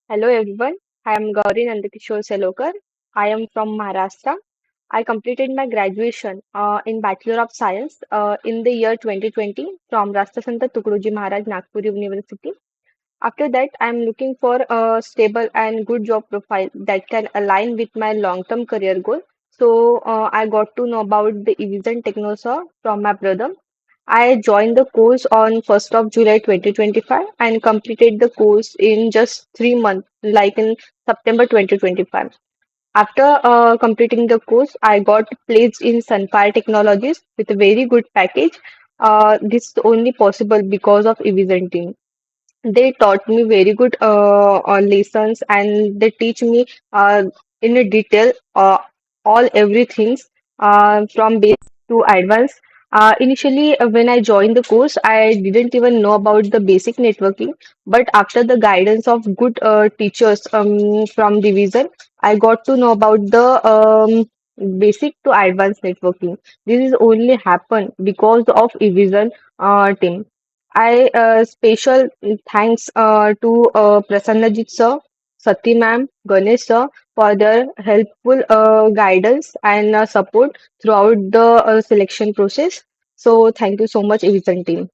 Hello everyone, I am Gauri Nandkishor Selokar. I am from Maharashtra. I completed my graduation in Bachelor of Science in the year 2020 from Rashtrasanta Tukdoji Maharaj Nagpur University. After that, I am looking for a stable and good job profile that can align with my long-term career goal. So I got to know about the Evision Technoserve from my brother. I joined the course on 1st of July 2025 and completed the course in just 3 months, like in September 2025. After completing the course, I got placed in Sunfire Technologies with a very good package. This is only possible because of Evision team. They taught me very good lessons, and they teach me in a detail all everything from basic to advanced. Initially, when I joined the course, I didn't even know about the basic networking, but after the guidance of good teachers from division, I got to know about the basic to advanced networking. This is only happened because of Evision team. I special thanks to Prasannajit sir, Sati ma'am, Ganesh sir for their helpful guidance and support throughout the selection process. So thank you so much, Evision team.